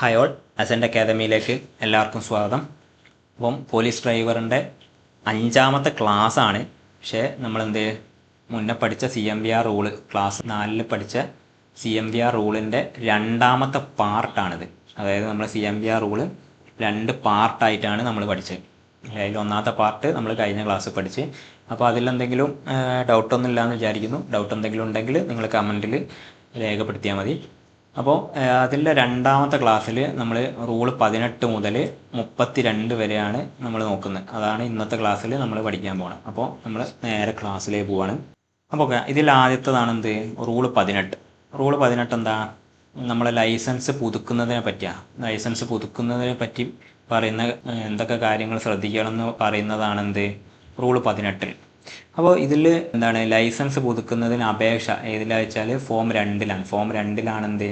Hi all, അസെൻ്റ് അക്കാദമിയിലേക്ക് എല്ലാവർക്കും സ്വാഗതം. അപ്പം പോലീസ് ഡ്രൈവറിൻ്റെ 5ാമത്തെ ക്ലാസ്സാണ്. പക്ഷേ നമ്മളെന്ത് മുന്നേ പഠിച്ച CMVR റൂള്, ക്ലാസ് 4 പഠിച്ച CMVR റൂളിൻ്റെ 2ാമത്തെ പാർട്ടാണിത്. അതായത് നമ്മൾ CMVR റൂള് 2 പാർട്ടായിട്ടാണ് നമ്മൾ പഠിച്ചത്. അതിൽ 1ാമത്തെ പാർട്ട് നമ്മൾ കഴിഞ്ഞ ക്ലാസ് പഠിച്ച്. അപ്പോൾ അതിലെന്തെങ്കിലും ഡൗട്ടൊന്നും ഇല്ലയെന്ന് വിചാരിക്കുന്നു. ഡൗട്ട് എന്തെങ്കിലും ഉണ്ടെങ്കിൽ നിങ്ങൾ കമൻറ്റിൽ രേഖപ്പെടുത്തിയാൽ മതി. അപ്പോൾ അതിൻ്റെ 2ാമത്തെ ക്ലാസ്സിൽ നമ്മൾ റൂൾ 18 മുതൽ 32 വരെയാണ് നമ്മൾ നോക്കുന്നത്. അതാണ് ഇന്നത്തെ ക്ലാസ്സിൽ നമ്മൾ പഠിക്കാൻ പോകണം. അപ്പോൾ നമ്മൾ നേരെ ക്ലാസ്സിലേക്ക് പോവാണ്. അപ്പോൾ ഇതിൽ ആദ്യത്തേതാണ് എന്ത്, റൂൾ 18. റൂൾ 18 എന്താ, നമ്മളെ ലൈസൻസ് പുതുക്കുന്നതിനെ പറ്റിയാണ്. ലൈസൻസ് പുതുക്കുന്നതിനെ പറ്റി പറയുന്ന എന്തൊക്കെ കാര്യങ്ങൾ ശ്രദ്ധിക്കണം എന്ന് പറയുന്നതാണ് എന്ത്, റൂൾ 18. അപ്പോൾ ഇതിൽ എന്താണ്, ലൈസൻസ് പുതുക്കുന്നതിന് അപേക്ഷ ഏതിലാ വെച്ചാൽ ഫോം 2ലാണ്. ഫോം 2ലാണ് എന്ത്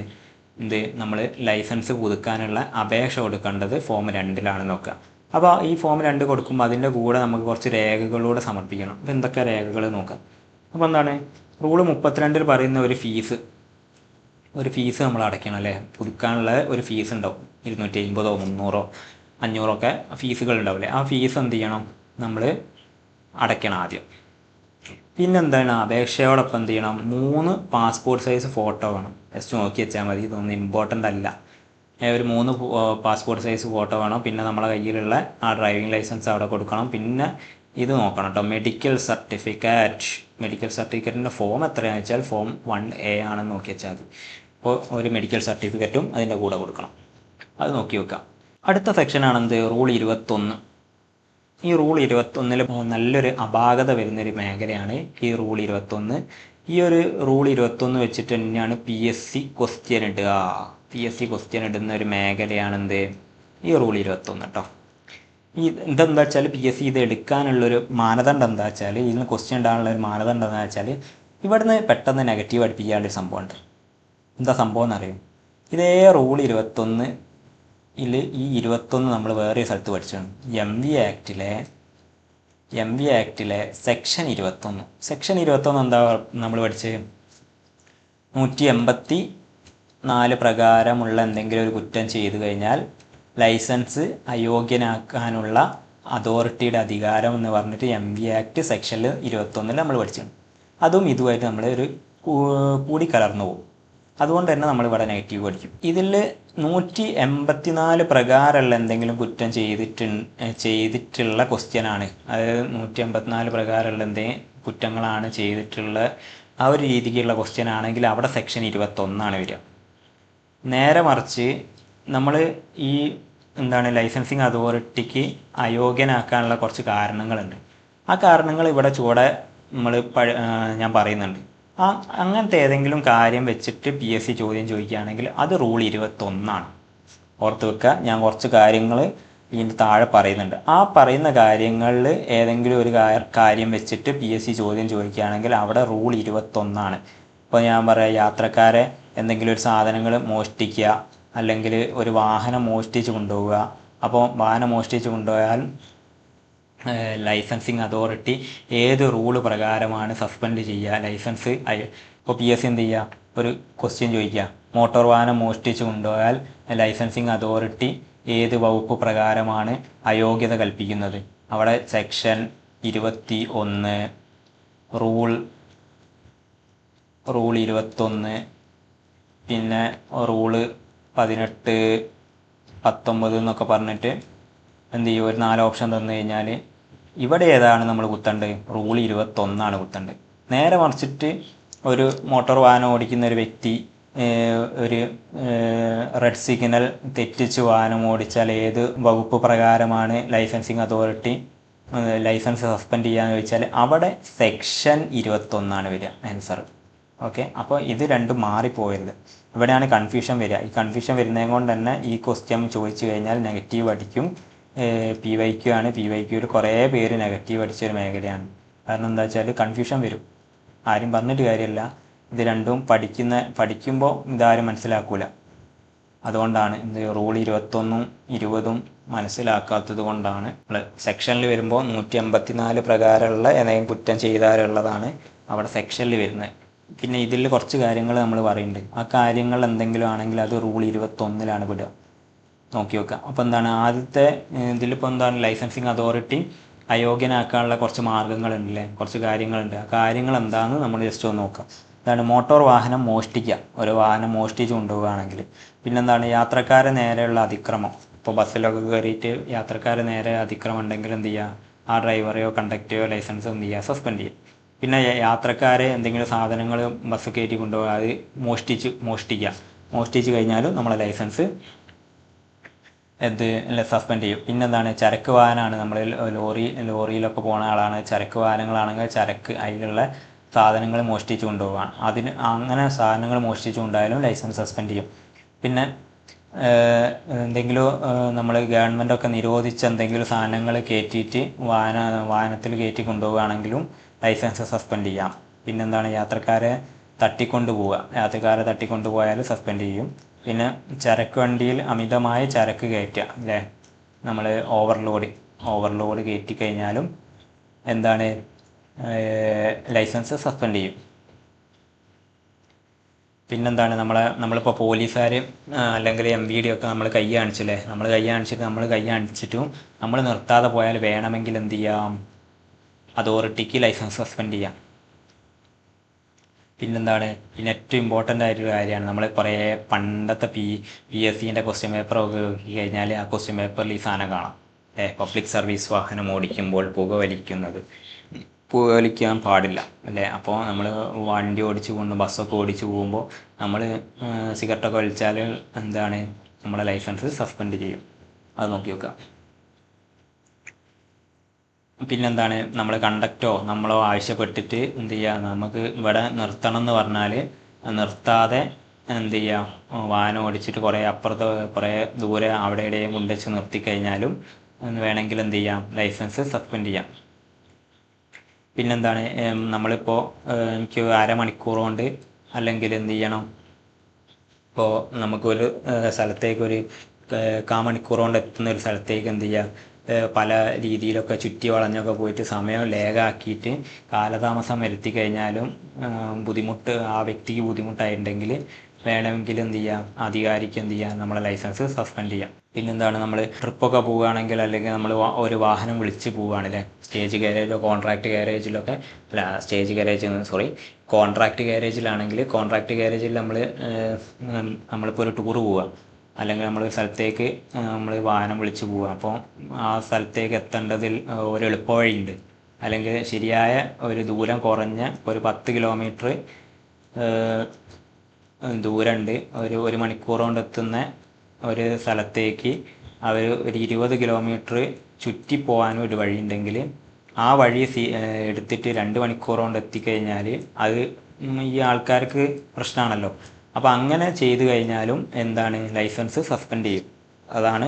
നമ്മൾ ലൈസൻസ് പുതുക്കാനുള്ള അപേക്ഷ കൊടുക്കേണ്ടത് ഫോം 2ലാണ് നോക്കുക. അപ്പോൾ ഈ ഫോം 2 കൊടുക്കുമ്പോൾ അതിൻ്റെ കൂടെ നമുക്ക് കുറച്ച് രേഖകളൂടെ സമർപ്പിക്കണം. അപ്പോൾ എന്തൊക്കെ രേഖകൾ നോക്കാം. അപ്പോൾ എന്താണ്, റൂൾ 32 പറയുന്ന ഒരു ഫീസ് നമ്മൾ അടയ്ക്കണം അല്ലേ. പുതുക്കാനുള്ള ഒരു ഫീസ് ഉണ്ടാവും. 250, 300, 500 ഫീസുകൾ ഉണ്ടാവില്ലേ. ആ ഫീസ് എന്ത് ചെയ്യണം, നമ്മൾ അടയ്ക്കണം ആദ്യം. പിന്നെന്താണ്, അപേക്ഷയോടൊപ്പം എന്ത് ചെയ്യണം, 3 പാസ്പോർട്ട് സൈസ് ഫോട്ടോ വേണം. ജസ്റ്റ് നോക്കി വെച്ചാൽ മതി, ഇതൊന്നും ഇമ്പോർട്ടൻ്റ് അല്ല. ഒരു 3 പാസ്പോർട്ട് സൈസ് ഫോട്ടോ വേണം. പിന്നെ നമ്മളെ കയ്യിലുള്ള ആ ഡ്രൈവിംഗ് ലൈസൻസ് അവിടെ കൊടുക്കണം. പിന്നെ ഇത് നോക്കണം കേട്ടോ, മെഡിക്കൽ സർട്ടിഫിക്കറ്റിൻ്റെ ഫോം എത്രയാണെന്ന് വെച്ചാൽ ഫോം 1A ആണെന്ന് നോക്കി വെച്ചാൽ മതി. അപ്പോൾ ഒരു മെഡിക്കൽ സർട്ടിഫിക്കറ്റും അതിൻ്റെ കൂടെ കൊടുക്കണം. അത് നോക്കി വെക്കാം. അടുത്ത സെക്ഷനാണെന്ത്, റൂൾ 21. ഈ റൂൾ 21 നല്ലൊരു അപാകത വരുന്നൊരു മേഖലയാണ് ഈ റൂൾ 21. ഈ ഒരു റൂൾ 21 വെച്ചിട്ട് തന്നെയാണ് PSC ക്വസ്റ്റ്യൻ ഇടുക. PSC ക്വസ്റ്റ്യൻ ഇടുന്ന ഒരു മേഖലയാണെന്ത്, ഈ റൂൾ 21 കേട്ടോ. ഇതെന്താ വെച്ചാൽ PSC ഇത് എടുക്കാനുള്ളൊരു മാനദണ്ഡം എന്താ വെച്ചാൽ, ഇതിന് ക്വസ്റ്റ്യൻ ഇടാനുള്ള ഒരു മാനദണ്ഡം എന്താ വെച്ചാൽ, ഇവിടുന്ന് പെട്ടെന്ന് നെഗറ്റീവ് അടുപ്പിക്കാനുള്ളൊരു സംഭവമുണ്ട്. എന്താ സംഭവം എന്നറിയും, ഇതേ റൂൾ 21 ഈ 21 നമ്മൾ വേറെ സ്ഥലത്ത് പഠിച്ചാണ്. MV ആക്ടിലെ section 21. സെക്ഷൻ 21 എന്താ നമ്മൾ പഠിച്ചത്, 184 പ്രകാരമുള്ള എന്തെങ്കിലും ഒരു കുറ്റം ചെയ്തു കഴിഞ്ഞാൽ ലൈസൻസ് അയോഗ്യനാക്കാനുള്ള അതോറിറ്റിയുടെ അധികാരം എന്ന് പറഞ്ഞിട്ട് MV ആക്ട് സെക്ഷനിൽ 21 നമ്മൾ പഠിച്ചാണ്. അതും ഇതുമായിട്ട് നമ്മൾ ഒരു കൂടിക്കലർന്നു പോകും. അതുകൊണ്ട് തന്നെ നമ്മളിവിടെ നെഗറ്റീവ് പഠിക്കും. ഇതിൽ 184 പ്രകാരമുള്ള എന്തെങ്കിലും കുറ്റം ചെയ്തിട്ടുള്ള ക്വസ്റ്റ്യനാണ്. അതായത് 184 പ്രകാരമുള്ള എന്തെങ്കിലും കുറ്റങ്ങളാണ് ചെയ്തിട്ടുള്ള ആ ഒരു രീതിക്കുള്ള ക്വസ്റ്റ്യൻ ആണെങ്കിൽ അവിടെ സെക്ഷൻ 21 വരിക. നേരെ മറിച്ച് നമ്മൾ ഈ ലൈസൻസിങ് അതോറിറ്റിക്ക് അയോഗ്യനാക്കാനുള്ള കുറച്ച് കാരണങ്ങളുണ്ട്. ആ കാരണങ്ങൾ ഇവിടെ ചൂടെ ഞാൻ പറയുന്നുണ്ട്. അങ്ങനത്തെ ഏതെങ്കിലും കാര്യം വെച്ചിട്ട് PSC ചോദ്യം ചോദിക്കുകയാണെങ്കിൽ അത് റൂൾ 21. ഓർത്ത് വെക്കുക, ഞാൻ കുറച്ച് കാര്യങ്ങൾ ഇതിൻ്റെ താഴെ പറയുന്നുണ്ട്. ആ പറയുന്ന കാര്യങ്ങളിൽ ഏതെങ്കിലും ഒരു കാര്യം വെച്ചിട്ട് PSC ചോദ്യം ചോദിക്കുകയാണെങ്കിൽ അവിടെ റൂൾ 21. ഇപ്പോൾ ഞാൻ പറയാം, യാത്രക്കാരെ എന്തെങ്കിലും ഒരു സാധനങ്ങൾ മോഷ്ടിക്കുക, അല്ലെങ്കിൽ ഒരു വാഹനം മോഷ്ടിച്ച് കൊണ്ടുപോവുക. അപ്പോൾ വാഹനം മോഷ്ടിച്ച് കൊണ്ടുപോയാൽ ലൈസൻസിങ് അതോറിറ്റി ഏത് റൂള് പ്രകാരമാണ് സസ്പെൻഡ് ചെയ്യുക ലൈസൻസ്. ഇപ്പോൾ PSC എന്ത് ചെയ്യുക, ഒരു ക്വസ്റ്റ്യൻ ചോദിക്കുക, മോട്ടോർ വാഹനം മോഷ്ടിച്ച് കൊണ്ടുപോയാൽ ലൈസൻസിങ് അതോറിറ്റി ഏത് വകുപ്പ് പ്രകാരമാണ് അയോഗ്യത കൽപ്പിക്കുന്നത്. അവിടെ സെക്ഷൻ 21, റൂൾ 21, പിന്നെ റൂള് 18, 19 എന്നൊക്കെ പറഞ്ഞിട്ട് എന്ത് ചെയ്യും, ഒരു 4 ഓപ്ഷൻ തന്നു കഴിഞ്ഞാൽ ഇവിടെ ഏതാണ് നമ്മൾ കുത്തേണ്ടത്, റൂൾ 21 കുത്തേണ്ടത്. നേരെ മറിച്ചിട്ട് ഒരു മോട്ടോർ വാഹനം ഓടിക്കുന്ന ഒരു വ്യക്തി ഒരു റെഡ് സിഗ്നൽ തെറ്റിച്ച് വാഹനം ഓടിച്ചാൽ ഏത് വകുപ്പ് പ്രകാരമാണ് ലൈസൻസിങ് അതോറിറ്റി ലൈസൻസ് സസ്പെൻഡ് ചെയ്യാന്ന് ചോദിച്ചാൽ അവിടെ സെക്ഷൻ 21 വരിക ആൻസർ. ഓക്കെ, അപ്പോൾ ഇത് രണ്ടും മാറിപ്പോയത്. ഇവിടെയാണ് കൺഫ്യൂഷൻ വരിക. ഈ കൺഫ്യൂഷൻ വരുന്നത് കൊണ്ട് തന്നെ ഈ ക്വസ്റ്റ്യൻ ചോദിച്ചു കഴിഞ്ഞാൽ നെഗറ്റീവ് അടിക്കും. PYQ ആണ്. PYQയിൽ കുറേ പേര് നെഗറ്റീവ് അടിച്ചൊരു മേഖലയാണ്. കാരണം എന്താ വെച്ചാൽ കൺഫ്യൂഷൻ വരും. ആരും പറഞ്ഞിട്ട് കാര്യമില്ല, ഇത് രണ്ടും പഠിക്കുമ്പോൾ ഇതാരും മനസ്സിലാക്കൂല. അതുകൊണ്ടാണ് റൂൾ 21 20 മനസ്സിലാക്കാത്തത് കൊണ്ടാണ്. സെക്ഷനിൽ വരുമ്പോൾ 184 പ്രകാരമുള്ള ഏതെങ്കിലും കുറ്റം ചെയ്താലുള്ളതാണ് അവിടെ സെക്ഷനിൽ വരുന്നത്. പിന്നെ ഇതിൽ കുറച്ച് കാര്യങ്ങൾ നമ്മൾ പറയുന്നുണ്ട്. ആ കാര്യങ്ങൾ എന്തെങ്കിലും ആണെങ്കിൽ അത് റൂൾ 21 പെടുക. നോക്കി വെക്കാം. അപ്പോൾ എന്താണ് ആദ്യത്തെ ഇതിലിപ്പോൾ എന്താണ് ലൈസൻസിങ് അതോറിറ്റി അയോഗ്യനാക്കാനുള്ള കുറച്ച് മാർഗ്ഗങ്ങളുണ്ടല്ലേ, കുറച്ച് കാര്യങ്ങളുണ്ട്. ആ കാര്യങ്ങൾ എന്താണെന്ന് നമ്മൾ ജസ്റ്റ് ഒന്ന് നോക്കാം. എന്താണ് മോട്ടോർ വാഹനം മോഷ്ടിക്കുക, ഒരു വാഹനം മോഷ്ടിച്ച് കൊണ്ടുപോവുകയാണെങ്കിൽ. പിന്നെന്താണ് യാത്രക്കാരെ നേരെയുള്ള അതിക്രമം. ഇപ്പോൾ ബസ്സിലൊക്കെ കയറിയിട്ട് യാത്രക്കാരെ നേരെ അതിക്രമം ഉണ്ടെങ്കിൽ എന്ത് ചെയ്യുക, ആ ഡ്രൈവറെയോ കണ്ടക്ടറെയോ ലൈസൻസ് എന്ത് ചെയ്യുക, സസ്പെൻഡ് ചെയ്യുക. പിന്നെ യാത്രക്കാരെ എന്തെങ്കിലും സാധനങ്ങൾ ബസ് കയറ്റി കൊണ്ടുപോകുക, അത് മോഷ്ടിച്ച് കഴിഞ്ഞാലും നമ്മളെ ലൈസൻസ് സസ്പെൻഡ് ചെയ്യും. പിന്നെന്താണ് ചരക്ക് വാഹനമാണ്, നമ്മൾ ലോറിയിലൊക്കെ പോണ ആളാണ്, ചരക്ക് വാഹനങ്ങളാണെങ്കിൽ അതിലുള്ള സാധനങ്ങൾ മോഷ്ടിച്ച് കൊണ്ടുപോകാൻ, അങ്ങനെ സാധനങ്ങൾ മോഷ്ടിച്ച് കൊണ്ടായാലും ലൈസൻസ് സസ്പെൻഡ് ചെയ്യും. പിന്നെ എന്തെങ്കിലും നമ്മൾ ഗവൺമെൻറ്റൊക്കെ നിരോധിച്ച എന്തെങ്കിലും സാധനങ്ങൾ കയറ്റിയിട്ട് വാഹനത്തിൽ കയറ്റി കൊണ്ടുപോവുകയാണെങ്കിലും ലൈസൻസ് സസ്പെൻഡ് ചെയ്യാം. പിന്നെന്താണ് യാത്രക്കാരെ തട്ടിക്കൊണ്ടുപോയാൽ സസ്പെൻഡ് ചെയ്യും. പിന്നെ ചരക്ക് വണ്ടിയിൽ അമിതമായ ചരക്ക് കയറ്റുക അല്ലേ, നമ്മൾ ഓവർലോഡ് കയറ്റി കഴിഞ്ഞാലും എന്താണ് ലൈസൻസ് സസ്പെൻഡ് ചെയ്യും. പിന്നെന്താണ് നമ്മളിപ്പോൾ പോലീസുകാർ അല്ലെങ്കിൽ MVD ഒക്കെ നമ്മൾ കൈ കാണിച്ചില്ലേ, നമ്മൾ കൈ കാണിച്ചിട്ടും നമ്മൾ നിർത്താതെ പോയാൽ വേണമെങ്കിൽ എന്ത് ചെയ്യാം, അതോറിറ്റിക്ക് ലൈസൻസ് സസ്പെൻഡ് ചെയ്യാം. പിന്നെന്താണ് ഏറ്റവും ഇമ്പോർട്ടൻ്റ് ആയിട്ടൊരു കാര്യമാണ്, നമ്മൾ കുറേ പണ്ടത്തെ PSCൻ്റെ ക്വസ്റ്റ്യൻ പേപ്പറൊക്കെ നോക്കി കഴിഞ്ഞാൽ ആ ക്വസ്റ്റ്യൻ പേപ്പറിൽ ഈ സാധനം കാണാം. പബ്ലിക് സർവീസ് വാഹനം ഓടിക്കുമ്പോൾ പുകവലിക്കാൻ പാടില്ല അല്ലേ. അപ്പോൾ നമ്മൾ വണ്ടി ബസ്സൊക്കെ ഓടിച്ച് പോകുമ്പോൾ നമ്മൾ സിഗരറ്റൊക്കെ വലിച്ചാൽ എന്താണ് നമ്മളെ ലൈസൻസ് സസ്പെൻഡ് ചെയ്യും. അത് നോക്കി വെക്കുക. പിന്നെന്താണ് നമ്മൾ നമ്മളോ ആവശ്യപ്പെട്ടിട്ട് എന്ത് ചെയ്യുക, നമുക്ക് ഇവിടെ നിർത്തണം എന്ന് പറഞ്ഞാൽ നിർത്താതെ എന്ത് ചെയ്യുക, വാഹനം ഓടിച്ചിട്ട് കുറേ ദൂരെ അവിടെ ഇവിടെയും കൊണ്ടുവച്ച് നിർത്തിക്കഴിഞ്ഞാലും വേണമെങ്കിൽ എന്ത് ചെയ്യാം, ലൈസൻസ് സസ്പെൻഡ് ചെയ്യാം. പിന്നെന്താണ് നമ്മളിപ്പോൾ എനിക്ക് അരമണിക്കൂർ കൊണ്ട് അല്ലെങ്കിൽ എന്ത് ചെയ്യണം, ഇപ്പോൾ നമുക്കൊരു സ്ഥലത്തേക്കൊരു കാമണിക്കൂർ കൊണ്ട് എത്തുന്ന ഒരു സ്ഥലത്തേക്ക് എന്ത് ചെയ്യുക, പല രീതിയിലൊക്കെ ചുറ്റി വളഞ്ഞൊക്കെ പോയിട്ട് സമയം ലേഖാക്കിയിട്ട് കാലതാമസം വരുത്തി കഴിഞ്ഞാലും ആ വ്യക്തിക്ക് ബുദ്ധിമുട്ടായിട്ടുണ്ടെങ്കിൽ വേണമെങ്കിൽ എന്ത് ചെയ്യാം, അധികാരിക്ക് എന്ത് ചെയ്യാം, നമ്മളെ ലൈസൻസ് സസ്പെൻഡ് ചെയ്യാം. പിന്നെന്താണ് നമ്മൾ ട്രിപ്പൊക്കെ പോവുകയാണെങ്കിൽ അല്ലെങ്കിൽ നമ്മൾ ഒരു വാഹനം വിളിച്ച് പോവുകയാണല്ലേ, കോൺട്രാക്ട് ഗാരേജിൽ നമ്മളിപ്പോൾ ഒരു ടൂർ പോവുക അല്ലെങ്കിൽ നമ്മൾ സ്ഥലത്തേക്ക് നമ്മൾ വാഹനം വിളിച്ച് പോവുക. അപ്പോൾ ആ സ്ഥലത്തേക്ക് എത്തേണ്ടതിൽ ഒരു എളുപ്പവഴിയുണ്ട്, അല്ലെങ്കിൽ ശരിയായ ഒരു ദൂരം കുറഞ്ഞ ഒരു 10 കിലോമീറ്റർ ദൂരമുണ്ട്, ഒരു മണിക്കൂർ കൊണ്ട് എത്തുന്ന ഒരു സ്ഥലത്തേക്ക് ഒരു 20 കിലോമീറ്റർ ചുറ്റിപ്പോകാനും ഒരു വഴിയുണ്ടെങ്കിൽ ആ വഴി എടുത്തിട്ട് 2 മണിക്കൂർ കൊണ്ട് എത്തിക്കഴിഞ്ഞാൽ അത് ഈ ആൾക്കാർക്ക് പ്രശ്നമാണല്ലോ. അപ്പോൾ അങ്ങനെ ചെയ്തു കഴിഞ്ഞാലും എന്താണ് ലൈസൻസ് സസ്പെൻഡ് ചെയ്യും. അതാണ്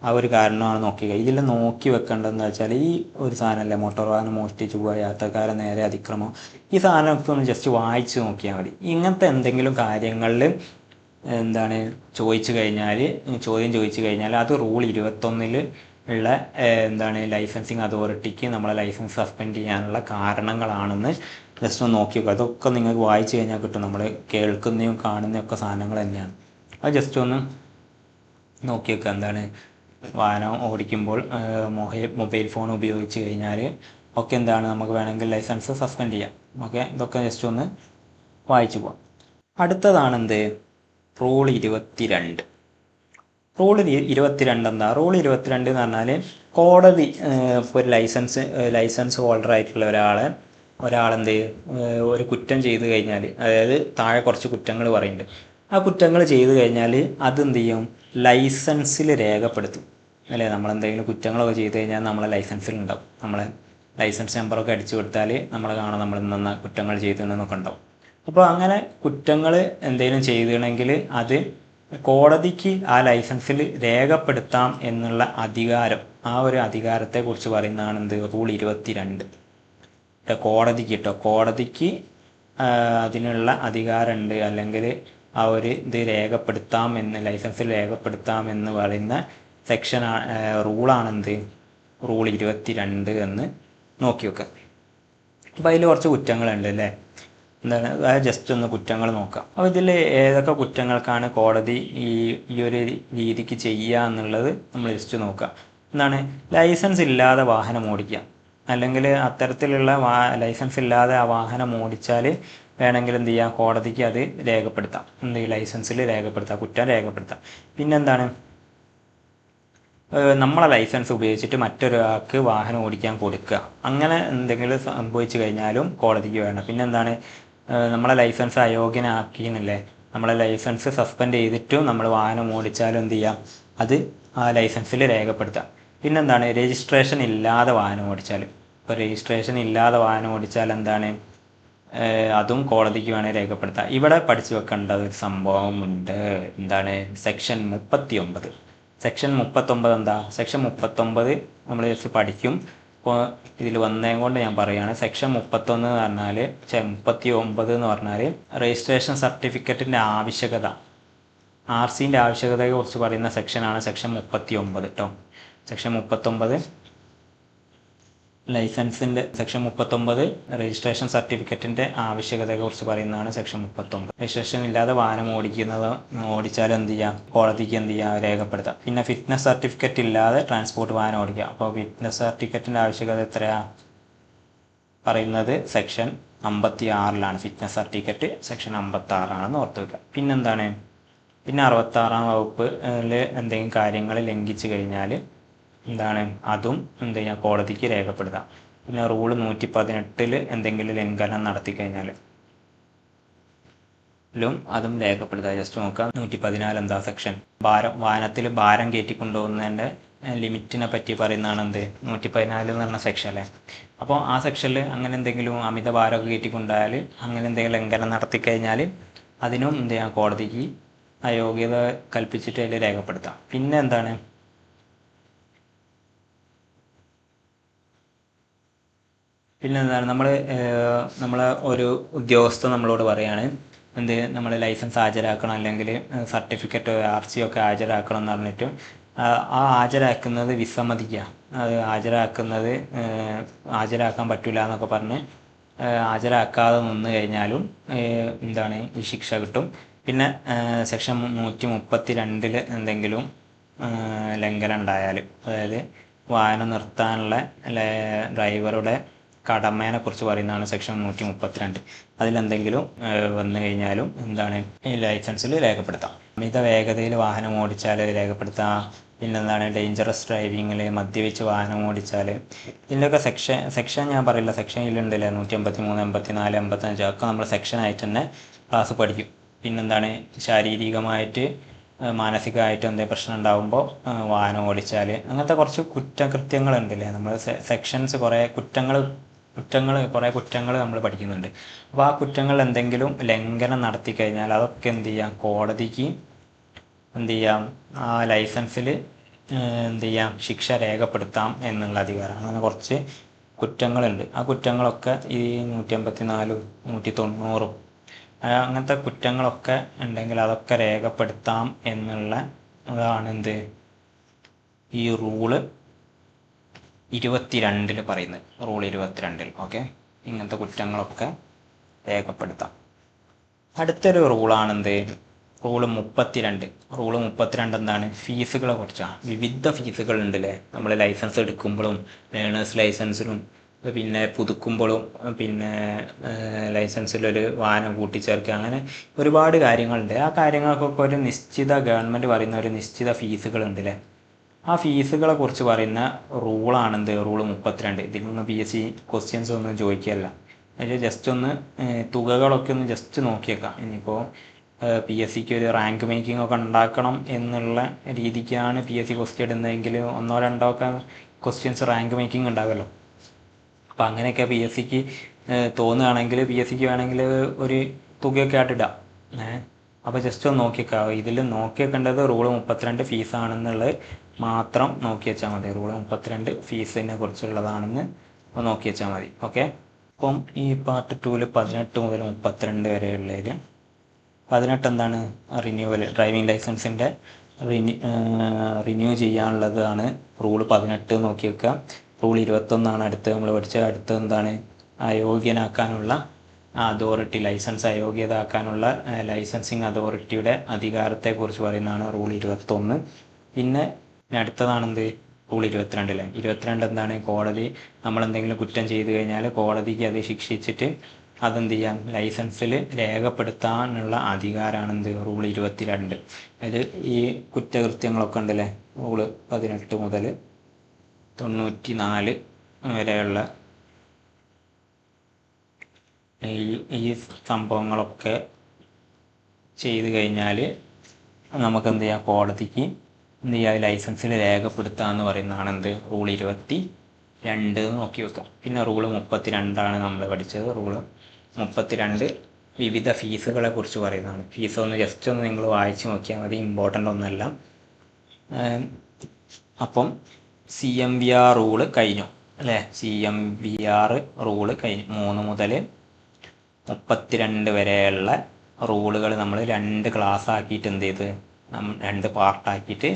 ആ ഒരു കാരണമാണ് ഇതിൽ നോക്കി വെക്കേണ്ടതെന്ന് വെച്ചാൽ ഈ ഒരു സാധനമല്ലേ, മോട്ടോർ വാഹനം മോഷ്ടിച്ച് പോവുക, യാത്രക്കാരെ നേരെ അതിക്രമം, ഈ സാധനമൊക്കെ ഒന്ന് ജസ്റ്റ് വായിച്ച് നോക്കിയാൽ മതി. ഇങ്ങനത്തെ എന്തെങ്കിലും കാര്യങ്ങളിൽ എന്താണ് ചോദ്യം ചോദിച്ചു കഴിഞ്ഞാൽ അത് റൂൾ 21 ഉള്ള എന്താണ് ലൈസൻസിങ് അതോറിറ്റിക്ക് നമ്മളെ ലൈസൻസ് സസ്പെൻഡ് ചെയ്യാനുള്ള കാരണങ്ങളാണെന്ന് ജസ്റ്റ് ഒന്ന് നോക്കി വെക്കുക. അതൊക്കെ നിങ്ങൾക്ക് വായിച്ചു കഴിഞ്ഞാൽ കിട്ടും. നമ്മൾ കേൾക്കുന്നതും കാണുന്നതും ഒക്കെ സാധനങ്ങൾ തന്നെയാണ്. അത് ജസ്റ്റ് ഒന്ന് നോക്കി വെക്കുക. എന്താണ് വാഹനം ഓടിക്കുമ്പോൾ മൊബൈൽ ഫോൺ ഉപയോഗിച്ച് കഴിഞ്ഞാൽ ഒക്കെ എന്താണ് നമുക്ക് വേണമെങ്കിൽ ലൈസൻസ് സസ്പെൻഡ് ചെയ്യാം. ഇതൊക്കെ ജസ്റ്റ് ഒന്ന് വായിച്ചു പോകാം. അടുത്തതാണ് റൂൾ 22. റൂൾ 22 എന്താ? റൂൾ 22 എന്ന് പറഞ്ഞാൽ കോടതി ഇപ്പോൾ ഒരു ലൈസൻസ് ഹോൾഡർ ആയിട്ടുള്ള ഒരാളെന്ത് ഒരു കുറ്റം ചെയ്തു കഴിഞ്ഞാൽ, അതായത് താഴെ കുറച്ച് കുറ്റങ്ങൾ പറയുന്നുണ്ട്, ആ കുറ്റങ്ങൾ ചെയ്തു കഴിഞ്ഞാൽ അതെന്ത് ചെയ്യും, ലൈസൻസിൽ രേഖപ്പെടുത്തും അല്ലേ. നമ്മളെന്തെങ്കിലും കുറ്റങ്ങളൊക്കെ ചെയ്തു കഴിഞ്ഞാൽ നമ്മളെ ലൈസൻസിലുണ്ടാവും. നമ്മളെ ലൈസൻസ് നമ്പറൊക്കെ അടിച്ചു കൊടുത്താൽ നമ്മളെ കാണാം നമ്മൾ ഇന്ന കുറ്റങ്ങൾ ചെയ്തിട്ടുണ്ടെന്നൊക്കെ ഉണ്ടാവും. അപ്പോൾ അങ്ങനെ കുറ്റങ്ങൾ എന്തെങ്കിലും ചെയ്തിട്ടുണ്ടെങ്കിൽ അത് കോടതിക്ക് ആ ലൈസൻസിൽ രേഖപ്പെടുത്താം എന്നുള്ള അധികാരം, ആ ഒരു അധികാരത്തെക്കുറിച്ച് പറയുന്നതാണ് റൂൾ 22. കോടതിക്ക് അതിനുള്ള അധികാരമുണ്ട്, അല്ലെങ്കിൽ ആ ഒരു ലൈസൻസിൽ രേഖപ്പെടുത്താം എന്ന് പറയുന്ന റൂളാണ് റൂൾ 22 എന്ന് നോക്കി വെക്കുക. അപ്പോൾ അതിൽ കുറച്ച് കുറ്റങ്ങളുണ്ട് അല്ലേ. എന്താണ് ജസ്റ്റ് ഒന്ന് കുറ്റങ്ങൾ നോക്കാം. അപ്പോൾ ഇതിൽ ഏതൊക്കെ കുറ്റങ്ങൾക്കാണ് കോടതി ഈ ഒരു രീതിക്ക് ചെയ്യുക എന്നുള്ളത് നമ്മൾ ജസ്റ്റ് നോക്കാം. എന്താണ് ലൈസൻസ് ഇല്ലാതെ വാഹനം ഓടിക്കുക, അല്ലെങ്കിൽ അത്തരത്തിലുള്ള ലൈസൻസ് ഇല്ലാതെ ആ വാഹനം ഓടിച്ചാൽ വേണമെങ്കിൽ എന്ത് ചെയ്യാം, കോടതിക്ക് അത് രേഖപ്പെടുത്താം, എന്ത് ലൈസൻസിൽ രേഖപ്പെടുത്താം, കുറ്റം രേഖപ്പെടുത്താം. പിന്നെന്താണ് നമ്മളെ ലൈസൻസ് ഉപയോഗിച്ചിട്ട് മറ്റൊരാൾക്ക് വാഹനം ഓടിക്കാൻ കൊടുക്കുക, അങ്ങനെ എന്തെങ്കിലും സംഭവിച്ചു കഴിഞ്ഞാലും കോടതിക്ക് വേണം. പിന്നെന്താണ് നമ്മളെ ലൈസൻസ് അയോഗ്യനാക്കിയെന്നില്ലേ, നമ്മളെ ലൈസൻസ് സസ്പെൻഡ് ചെയ്തിട്ടും നമ്മൾ വാഹനം ഓടിച്ചാലും എന്ത് ചെയ്യാം, അത് ആ ലൈസൻസിൽ രേഖപ്പെടുത്താം. പിന്നെന്താണ് രജിസ്ട്രേഷൻ ഇല്ലാതെ വാഹനം ഓടിച്ചാൽ, ഇപ്പോൾ രജിസ്ട്രേഷൻ ഇല്ലാതെ വാഹനം ഓടിച്ചാൽ എന്താണ് അതും കോടതിക്ക് വേണേൽ രേഖപ്പെടുത്താം. ഇവിടെ പഠിച്ചു വെക്കേണ്ട ഒരു സംഭവമുണ്ട്, എന്താണ് സെക്ഷൻ 39. സെക്ഷൻ 39 എന്താ, സെക്ഷൻ 39 നമ്മൾ ജസ്റ്റ് പഠിക്കും. ഇപ്പോൾ ഇതിൽ വന്നതും കൊണ്ട് ഞാൻ പറയുകയാണ്. സെക്ഷൻ 31 എന്ന് പറഞ്ഞാൽ 39 എന്ന് പറഞ്ഞാൽ രജിസ്ട്രേഷൻ സർട്ടിഫിക്കറ്റിൻ്റെ ആവശ്യകത, RCൻ്റെ ആവശ്യകതയെക്കുറിച്ച് പറയുന്ന സെക്ഷനാണ് സെക്ഷൻ 39 കേട്ടോ. സെക്ഷൻ 39 ലൈസൻസിൻ്റെ സെക്ഷൻ 39 രജിസ്ട്രേഷൻ സർട്ടിഫിക്കറ്റിൻ്റെ ആവശ്യകതയെക്കുറിച്ച് പറയുന്നതാണ് സെക്ഷൻ 39. രജിസ്ട്രേഷൻ ഇല്ലാതെ വാഹനം ഓടിച്ചാൽ എന്ത് ചെയ്യാം, കോടതിക്ക് എന്ത് ചെയ്യാം, രേഖപ്പെടുത്താം. പിന്നെ ഫിറ്റ്നസ് സർട്ടിഫിക്കറ്റ് ഇല്ലാതെ ട്രാൻസ്പോർട്ട് വാഹനം ഓടിക്കുക. അപ്പോൾ ഫിറ്റ്നസ് സർട്ടിഫിക്കറ്റിൻ്റെ ആവശ്യകത എത്രയാണ് പറയുന്നത്, സെക്ഷൻ 56 ഫിറ്റ്നസ് സർട്ടിഫിക്കറ്റ് സെക്ഷൻ 56 ഓർത്ത് വയ്ക്കുക. പിന്നെന്താണ്, പിന്നെ 66-ാം വകുപ്പിൽ എന്തെങ്കിലും കാര്യങ്ങൾ ലംഘിച്ചു കഴിഞ്ഞാൽ എന്താണ് അതും എന്ത് ചെയ്യുക, കോടതിക്ക് രേഖപ്പെടുത്താം. പിന്നെ റൂള് 118 എന്തെങ്കിലും ലംഘനം നടത്തി കഴിഞ്ഞാൽ അതും രേഖപ്പെടുത്തുക. ജസ്റ്റ് നോക്കാം. 114 എന്താ സെക്ഷൻ, വാഹനത്തിൽ ഭാരം കയറ്റി കൊണ്ടുപോകുന്നതിൻ്റെ ലിമിറ്റിനെ പറ്റി പറയുന്നതാണ് എന്ത് 114 എന്ന് പറഞ്ഞ സെക്ഷൻ അല്ലേ. അപ്പോൾ ആ സെക്ഷനിൽ അങ്ങനെ എന്തെങ്കിലും അമിത ഭാരമൊക്കെ കയറ്റിക്കൊണ്ടായാൽ, അങ്ങനെ എന്തെങ്കിലും ലംഘനം നടത്തി കഴിഞ്ഞാൽ അതിനും എന്ത് ചെയ്യാം, കോടതിക്ക് അയോഗ്യത കൽപ്പിച്ചിട്ട് അതിൽ രേഖപ്പെടുത്താം. പിന്നെ എന്താണ് നമ്മളെ ഒരു ഉദ്യോഗസ്ഥൻ നമ്മളോട് പറയാണ് എന്ത്, നമ്മൾ ലൈസൻസ് ഹാജരാക്കണം, അല്ലെങ്കിൽ സർട്ടിഫിക്കറ്റ് RC ഒക്കെ ഹാജരാക്കണം എന്ന് പറഞ്ഞിട്ട് ആ ഹാജരാക്കുന്നത് വിസമ്മതിക്കുക, അത് ഹാജരാക്കാൻ പറ്റില്ല എന്നൊക്കെ പറഞ്ഞ് ഹാജരാക്കാതെ നിന്ന് കഴിഞ്ഞാലും എന്താണ് ഈ ശിക്ഷ കിട്ടും. പിന്നെ സെക്ഷൻ 132 എന്തെങ്കിലും ലംഘനം ഉണ്ടായാൽ, അതായത് വാഹനം നിർത്താനുള്ള ഡ്രൈവറുടെ കടമേനെ കുറിച്ച് പറയുന്നതാണ് സെക്ഷൻ 132. അതിലെന്തെങ്കിലും വന്നു കഴിഞ്ഞാലും എന്താണ് ഈ ലൈസൻസിൽ രേഖപ്പെടുത്താം. അമിത വേഗതയിൽ വാഹനം ഓടിച്ചാൽ രേഖപ്പെടുത്താം. പിന്നെന്താണ് ഡേഞ്ചറസ് ഡ്രൈവിങ്ങിൽ, മദ്യപിച്ച് വാഹനം ഓടിച്ചാൽ, ഇതിൻ്റെയൊക്കെ സെക്ഷൻ ഞാൻ പറയില്ല, സെക്ഷൻ ഇതിലുണ്ടല്ലേ 183, 84, 55 ഒക്കെ നമ്മൾ സെക്ഷനായിട്ട് തന്നെ ക്ലാസ് പഠിക്കും. പിന്നെന്താണ് ശാരീരികമായിട്ട് മാനസികമായിട്ട് എന്തെങ്കിലും പ്രശ്നം ഉണ്ടാകുമ്പോൾ വാഹനം ഓടിച്ചാൽ, അങ്ങനത്തെ കുറച്ച് കുറ്റകൃത്യങ്ങളുണ്ടല്ലേ, നമ്മൾ സെക്ഷൻസ് കുറേ കുറ്റങ്ങൾ നമ്മൾ പഠിക്കുന്നുണ്ട്. അപ്പോൾ ആ കുറ്റങ്ങൾ എന്തെങ്കിലും ലംഘനം നടത്തി കഴിഞ്ഞാൽ അതൊക്കെ എന്ത് ചെയ്യാം, കോടതിക്ക് എന്ത് ചെയ്യാം, ആ ലൈസൻസിൽ എന്ത് ചെയ്യാം, ശിക്ഷ രേഖപ്പെടുത്താം എന്നുള്ള അധികാരം. അങ്ങനെ കുറച്ച് കുറ്റങ്ങളുണ്ട്. ആ കുറ്റങ്ങളൊക്കെ ഈ 184, 190 അങ്ങനത്തെ കുറ്റങ്ങളൊക്കെ ഉണ്ടെങ്കിൽ അതൊക്കെ രേഖപ്പെടുത്താം എന്നുള്ള അതാണ് എന്ത് ഈ റൂള് 22 പറയുന്നത്. റൂൾ 22 ഓക്കെ, ഇങ്ങനത്തെ കുറ്റങ്ങളൊക്കെ രേഖപ്പെടുത്താം. അടുത്തൊരു റൂളാണെന്ത്, റൂള് 32. റൂള് 32 എന്താണ്, ഫീസുകളെ കുറിച്ചാണ്. വിവിധ ഫീസുകൾ ഉണ്ടല്ലേ, നമ്മൾ ലൈസൻസ് എടുക്കുമ്പോഴും ലേണേഴ്സ് ലൈസൻസിനും പിന്നെ പുതുക്കുമ്പോഴും പിന്നെ ലൈസൻസിലൊരു വാഹനം കൂട്ടിച്ചേർക്കുക, അങ്ങനെ ഒരുപാട് കാര്യങ്ങളുണ്ട്. ആ കാര്യങ്ങൾക്കൊക്കെ ഒരു നിശ്ചിത ഗവൺമെൻറ് പറയുന്ന ഒരു നിശ്ചിത ഫീസുകളുണ്ടല്ലേ. ആ ഫീസുകളെ കുറിച്ച് പറയുന്ന റൂളാണെന്ത്, റൂള് 32. ഇതിൽ നിന്ന് PSC ക്വസ്റ്റ്യൻസ് ഒന്നും ചോദിക്കുകയല്ല, അതിൽ ജസ്റ്റ് ഒന്ന് തുകകളൊക്കെ ഒന്ന് ജസ്റ്റ് നോക്കിയേക്കാം. ഇനിയിപ്പോൾ PSCക്ക് ഒരു റാങ്ക് മേക്കിംഗ് ഒക്കെ ഉണ്ടാക്കണം എന്നുള്ള രീതിക്കാണ് PSC ക്വസ്റ്റ്യൻ ഇടുന്നതെങ്കിൽ 1-2 ഒക്കെ ക്വസ്റ്റ്യൻസ് റാങ്ക് മേക്കിംഗ് ഉണ്ടാവുമല്ലോ. അപ്പോൾ അങ്ങനെയൊക്കെ PSCക്ക് തോന്നുകയാണെങ്കിൽ PSCക്ക് വേണമെങ്കിൽ ഒരു തുകയൊക്കെ ആയിട്ട് ഇടാം. അപ്പോൾ ജസ്റ്റ് ഒന്ന് നോക്കിയേക്കാം. ഇതിൽ നോക്കിയേക്കേണ്ടത് റൂള് 32 ഫീസാണെന്നുള്ളത് മാത്രം നോക്കി വെച്ചാൽ മതി. റൂള് 32 ഫീസിനെ കുറിച്ചുള്ളതാണെന്ന് നോക്കി വെച്ചാൽ മതി. ഓക്കെ, അപ്പം ഈ പാർട്ട് 2-ൽ 18 മുതൽ 32 വരെയുള്ളതിൽ 18 എന്താണ്, റിന്യൂവൽ, ഡ്രൈവിംഗ് ലൈസൻസിൻ്റെ റിന്യൂ ചെയ്യാനുള്ളതാണ് റൂള് 18 നോക്കി വെക്കുക. റൂൾ 21 അടുത്ത് നമ്മൾ പഠിച്ചത്. അടുത്ത് എന്താണ്, അയോഗ്യനാക്കാനുള്ള അതോറിറ്റി ലൈസൻസ് അയോഗ്യതാക്കാനുള്ള ലൈസൻസിങ് അതോറിറ്റിയുടെ അധികാരത്തെക്കുറിച്ച് പറയുന്നതാണ് റൂൾ 21. പിന്നെ അടുത്തതാണെന്ത് റൂൾ 22. 22 എന്താണ്? കോടതി നമ്മളെന്തെങ്കിലും കുറ്റം ചെയ്തു കഴിഞ്ഞാൽ കോടതിക്ക് അത് ശിക്ഷിച്ചിട്ട് അതെന്ത് ചെയ്യാം, ലൈസൻസിൽ രേഖപ്പെടുത്താനുള്ള അധികാരമാണെന്ത് റൂൾ 22. അത് ഈ കുറ്റകൃത്യങ്ങളൊക്കെ ഉണ്ടല്ലേ, റൂള് 18 മുതൽ 94 വരെയുള്ള ഈ സംഭവങ്ങളൊക്കെ ചെയ്തു കഴിഞ്ഞാൽ നമുക്ക് എന്ത് ചെയ്യാം, കോടതിക്ക് എന്ത് ചെയ്യാം, ലൈസൻസിൽ രേഖപ്പെടുത്താമെന്ന് പറയുന്നതാണ് എന്ത് റൂൾ 22 നോക്കി വെക്കാം. പിന്നെ റൂള് 32 നമ്മൾ പഠിച്ചത്. റൂള് 32 വിവിധ ഫീസുകളെ കുറിച്ച് പറയുന്നതാണ്. ഫീസ് ഒന്ന് ജസ്റ്റ് ഒന്ന് നിങ്ങൾ വായിച്ച് നോക്കിയാൽ മതി, ഇമ്പോർട്ടൻ്റ് ഒന്നല്ല. അപ്പം CMVR റൂള് കഴിഞ്ഞു അല്ലേ? CMVR റൂള് കഴിഞ്ഞു. 3 മുതൽ 32 വരെയുള്ള റൂളുകൾ നമ്മൾ 2 ക്ലാസ് ആക്കിയിട്ട് എന്ത് ചെയ്ത് 2 പാർട്ടാക്കിയിട്ട്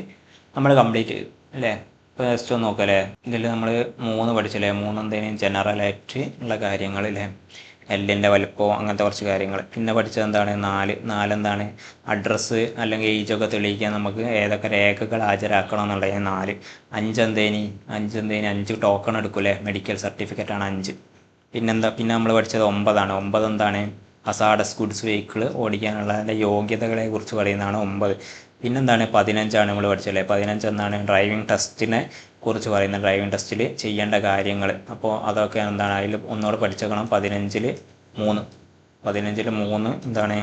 നമ്മൾ കംപ്ലീറ്റ് ചെയ്തു അല്ലേ? ഇപ്പോൾ ജസ്റ്റ് ഒന്ന് നോക്കാം അല്ലേ. ഇതിൽ നമ്മൾ 3 പഠിച്ചല്ലേ. 3 എന്തെങ്കിലും ജനറലായിട്ട് ഉള്ള കാര്യങ്ങൾ അല്ലേ, എല്ലിൻ്റെ വലുപ്പം അങ്ങനത്തെ കുറച്ച് കാര്യങ്ങൾ. പിന്നെ പഠിച്ചത് എന്താണ്? 4 എന്താണ്? അഡ്രസ്സ് അല്ലെങ്കിൽ ഏജൊക്കെ തെളിയിക്കാൻ നമുക്ക് ഏതൊക്കെ രേഖകൾ ഹാജരാക്കണം എന്നുള്ളത് 4. 5 ടോക്കൺ എടുക്കൂലേ, മെഡിക്കൽ സർട്ടിഫിക്കറ്റ് ആണ് 5. പിന്നെ നമ്മൾ പഠിച്ചത് 9. 9 എന്താണ്? ഹസാഡസ് ഗുഡ്സ് വെഹിക്കിൾ ഓടിക്കാനുള്ള അതിൻ്റെ യോഗ്യതകളെ കുറിച്ച് പറയുന്നതാണ് 9. പിന്നെന്താണ്? 15 നമ്മൾ പഠിച്ചല്ലേ. 15 എന്താണ്? ഡ്രൈവിംഗ് ടെസ്റ്റിനെ കുറിച്ച് പറയുന്ന ഡ്രൈവിംഗ് ടെസ്റ്റിൽ ചെയ്യേണ്ട കാര്യങ്ങൾ. അപ്പോൾ അതൊക്കെ എന്താണ്? അതിൽ ഒന്നുകൂടെ പഠിച്ചേക്കണം. 15-ൽ 3 എന്താണ്?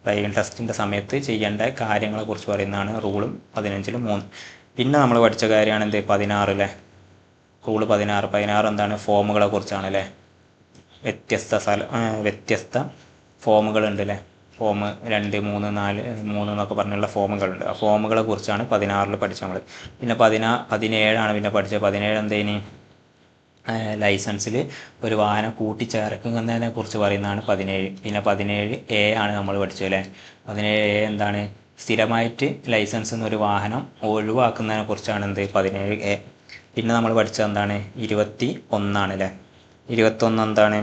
ഡ്രൈവിംഗ് ടെസ്റ്റിൻ്റെ സമയത്ത് ചെയ്യേണ്ട കാര്യങ്ങളെ കുറിച്ച് പറയുന്നതാണ് റൂളും 15-ൽ 3. പിന്നെ നമ്മൾ പഠിച്ച കാര്യമാണ് എന്ത്? 16 അല്ലേ. റൂള് 16 എന്താണ്? ഫോമുകളെ കുറിച്ചാണ് അല്ലേ. വ്യത്യസ്ത ഫോമുകളുണ്ട് അല്ലേ. ഫോം 2, 3, 4 എന്നൊക്കെ പറഞ്ഞുള്ള ഫോമുകളുണ്ട്. ആ ഫോമുകളെ കുറിച്ചാണ് 16-ൽ പഠിച്ചത് നമ്മൾ. പിന്നെ 17 പിന്നെ പഠിച്ചത്. 17 എന്തേനി? ലൈസൻസിൽ ഒരു വാഹനം കൂട്ടിച്ചേർക്കുന്നതിനെ കുറിച്ച് പറയുന്നതാണ് 17. പിന്നെ 17A നമ്മൾ പഠിച്ചത് അല്ലേ. 17A എന്താണ്? സ്ഥിരമായിട്ട് ലൈസൻസിൽ നിന്ന് ഒരു വാഹനം ഒഴിവാക്കുന്നതിനെ കുറിച്ചാണ് എന്ത്? 17A. പിന്നെ നമ്മൾ പഠിച്ചത് എന്താണ്? 21 അല്ലേ. 21 എന്താണ്?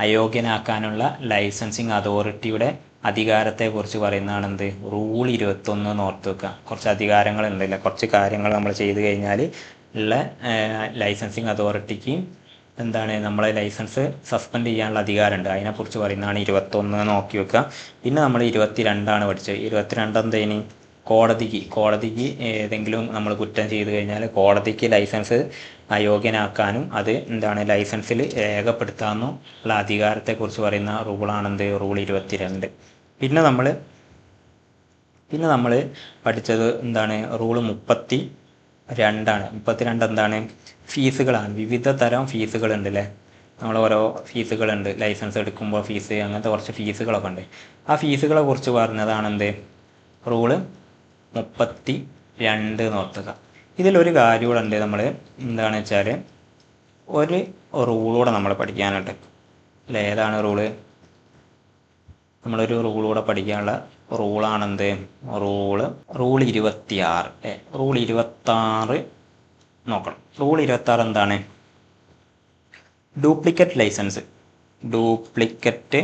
അയോഗ്യനാക്കാനുള്ള ലൈസൻസിങ് അതോറിറ്റിയുടെ അധികാരത്തെക്കുറിച്ച് പറയുന്നതാണ് എന്ത്? റൂൾ 21 എന്ന് ഓർത്ത് വെക്കുക. കുറച്ച് അധികാരങ്ങളുണ്ടല്ലേ, കുറച്ച് കാര്യങ്ങൾ നമ്മൾ ചെയ്തു കഴിഞ്ഞാൽ ഉള്ള ലൈസൻസിങ് അതോറിറ്റിക്ക് എന്താണ്, നമ്മളെ ലൈസൻസ് സസ്പെൻഡ് ചെയ്യാനുള്ള അധികാരമുണ്ട്. അതിനെക്കുറിച്ച് പറയുന്നതാണ് 21 നോക്കി വെക്കുക. പിന്നെ നമ്മൾ 22 പഠിച്ചത്. 22 എന്തേനി? കോടതിക്ക് ഏതെങ്കിലും നമ്മൾ കുറ്റം ചെയ്തു കഴിഞ്ഞാൽ കോടതിക്ക് ലൈസൻസ് അയോഗ്യനാക്കാനും അത് എന്താണ് ലൈസൻസിൽ രേഖപ്പെടുത്താമെന്നും ഉള്ള അധികാരത്തെക്കുറിച്ച് പറയുന്ന റൂളാണെന്ത്? റൂൾ 22. പിന്നെ നമ്മൾ പഠിച്ചത് എന്താണ്? റൂള് 32. 32 എന്താണ്? ഫീസുകളാണ്. വിവിധ തരം ഫീസുകളുണ്ട് അല്ലേ. നമ്മൾ ഓരോ ഫീസുകളുണ്ട്. ലൈസൻസ് എടുക്കുമ്പോൾ ഫീസ്, അങ്ങനത്തെ കുറച്ച് ഫീസുകളൊക്കെ ഉണ്ട്. ആ ഫീസുകളെ കുറിച്ച് പറഞ്ഞതാണെന്ത്? റൂള് 32 ഓർത്തുക. ഇതിലൊരു കാര്യം കൂടെ ഉണ്ട്. നമ്മൾ എന്താണെന്ന് വെച്ചാൽ ഒരു റൂളൂടെ നമ്മൾ പഠിക്കാനുണ്ട് അല്ലേ. ഏതാണ് റൂള്? നമ്മളൊരു റൂളൂടെ പഠിക്കാനുള്ള റൂളാണെന്ത്? റൂൾ 26. റൂൾ 26 നോക്കണം. റൂൾ 26 എന്താണ്? Duplicate licence. Duplicate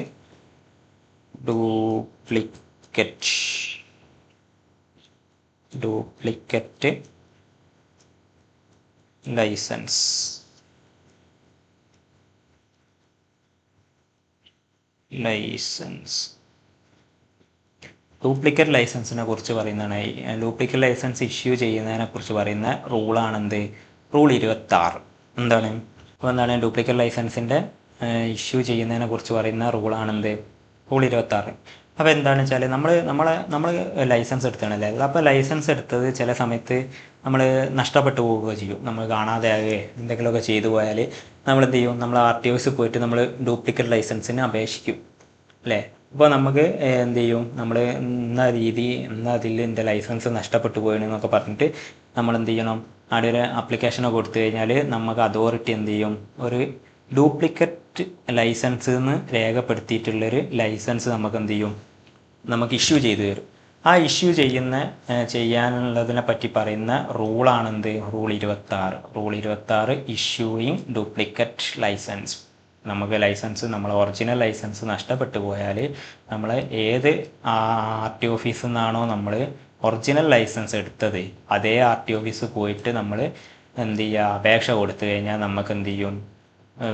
licence. Duplicate ലൈസൻസിനെ കുറിച്ച് പറയുന്നതാണ്. ഡ്യൂപ്ലിക്കേറ്റ് ലൈസൻസ് ഇഷ്യൂ ചെയ്യുന്നതിനെ കുറിച്ച് പറയുന്ന റൂളാണെന്ത്? റൂൾ 26. എന്താണ്? അപ്പോൾ എന്താണ്? ഡ്യൂപ്ലിക്കേറ്റ് ലൈസൻസിൻ്റെ ഇഷ്യൂ ചെയ്യുന്നതിനെ കുറിച്ച് പറയുന്ന റൂളാണെന്ത്? റൂൾ 26. അപ്പോൾ എന്താണെന്ന് വെച്ചാൽ നമ്മൾ ലൈസൻസ് എടുത്താണല്ലേ. അപ്പോൾ ലൈസൻസ് എടുത്തത് ചില സമയത്ത് നമ്മൾ നഷ്ടപ്പെട്ടു പോവുകയോ ചെയ്യും. നമ്മൾ കാണാതെ എന്തെങ്കിലുമൊക്കെ ചെയ്തു പോയാൽ നമ്മൾ എന്ത് ചെയ്യും? നമ്മൾ RTOs പോയിട്ട് നമ്മൾ ഡ്യൂപ്ലിക്കേറ്റ് ലൈസൻസിന് അപേക്ഷിക്കും അല്ലേ. അപ്പോൾ നമുക്ക് എന്ത് ചെയ്യും? നമ്മൾ അതിൽ എൻ്റെ ലൈസൻസ് നഷ്ടപ്പെട്ടു പോയെന്നൊക്കെ പറഞ്ഞിട്ട് നമ്മൾ എന്ത് ചെയ്യണം? അവിടെ ഒരു ആപ്ലിക്കേഷനൊക്കെ കൊടുത്തു കഴിഞ്ഞാൽ നമുക്ക് അതോറിറ്റി എന്ത് ചെയ്യും? ഒരു ഡ്യൂപ്ലിക്കേറ്റ് ലൈസൻസ് എന്ന് രേഖപ്പെടുത്തിയിട്ടുള്ളൊരു ലൈസൻസ് നമുക്ക് എന്ത് ചെയ്യും? നമുക്ക് ഇഷ്യൂ ചെയ്തു തരും. ആ ഇഷ്യൂ ചെയ്യാനുള്ളതിനെ പറ്റി പറയുന്ന റൂളാണെന്ത്? Rule 26. Rule 26 issuing duplicate licence. നമുക്ക് ലൈസൻസ് നമ്മളെ ഒറിജിനൽ ലൈസൻസ് നഷ്ടപ്പെട്ടു പോയാൽ നമ്മൾ ഏത് ആർ ടി ഓഫീസിൽ നിന്നാണോ നമ്മൾ ഒറിജിനൽ ലൈസൻസ് എടുത്തത് അതേ ആർ ടി ഓഫീസ് പോയിട്ട് നമ്മൾ എന്ത് ചെയ്യുക, അപേക്ഷ കൊടുത്തു കഴിഞ്ഞാൽ നമുക്ക് എന്ത് ചെയ്യും,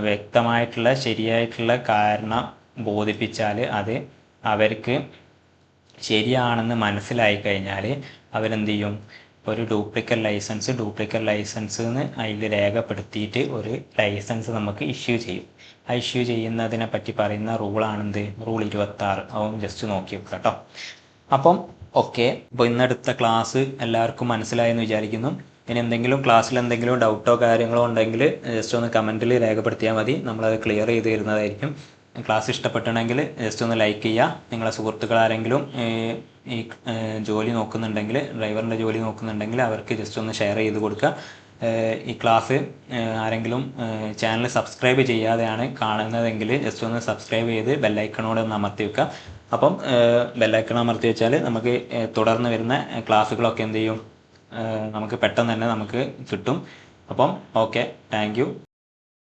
വ്യക്തമായിട്ടുള്ള ശരിയായിട്ടുള്ള കാരണം ബോധിപ്പിച്ചാൽ അത് അവർക്ക് ശരിയാണെന്ന് മനസ്സിലായി കഴിഞ്ഞാൽ അവരെന്ത് ചെയ്യും, ഒരു ഡ്യൂപ്ലിക്കേറ്റ് ലൈസൻസ് എന്ന് അതിൽ രേഖപ്പെടുത്തിയിട്ട് ഒരു ലൈസൻസ് നമുക്ക് ഇഷ്യൂ ചെയ്യും. ആ ഇഷ്യൂ ചെയ്യുന്നതിനെ പറ്റി പറയുന്ന റൂളാണെന്ത്, റൂൾ 26. അതും ജസ്റ്റ് നോക്കി വെക്കുക കേട്ടോ. അപ്പം ഓക്കെ, അപ്പോൾ ഇന്നെടുത്ത ക്ലാസ് എല്ലാവർക്കും മനസ്സിലായെന്ന് വിചാരിക്കുന്നു. ഇനി എന്തെങ്കിലും ക്ലാസ്സിൽ എന്തെങ്കിലും ഡൗട്ടോ കാര്യങ്ങളോ ഉണ്ടെങ്കിൽ ജസ്റ്റ് ഒന്ന് കമൻറ്റിൽ രേഖപ്പെടുത്തിയാൽ മതി, നമ്മളത് ക്ലിയർ ചെയ്ത് തരുന്നതായിരിക്കും. ക്ലാസ് ഇഷ്ടപ്പെട്ടുണ്ടെങ്കിൽ ജസ്റ്റ് ഒന്ന് ലൈക്ക് ചെയ്യുക. നിങ്ങളെ സുഹൃത്തുക്കൾ ആരെങ്കിലും ഈ ജോലി നോക്കുന്നുണ്ടെങ്കിൽ, ഡ്രൈവറിൻ്റെ ജോലി നോക്കുന്നുണ്ടെങ്കിൽ അവർക്ക് ജസ്റ്റ് ഒന്ന് ഷെയർ ചെയ്ത് കൊടുക്കുക. ഈ ക്ലാസ് ആരെങ്കിലും ചാനൽ സബ്സ്ക്രൈബ് ചെയ്യാതെയാണ് കാണുന്നതെങ്കിൽ ജസ്റ്റ് ഒന്ന് സബ്സ്ക്രൈബ് ചെയ്ത് ബെല്ലൈക്കണോട് ഒന്ന് അമർത്തി വെക്കുക. അപ്പം ബെല്ലൈക്കൺ അമർത്തി വെച്ചാൽ നമുക്ക് തുടർന്ന് വരുന്ന ക്ലാസ്സുകളൊക്കെ എന്ത് ചെയ്യും, നമുക്ക് പെട്ടെന്ന് തന്നെ നമുക്ക് കിട്ടും. അപ്പം ഓക്കെ, താങ്ക് യു.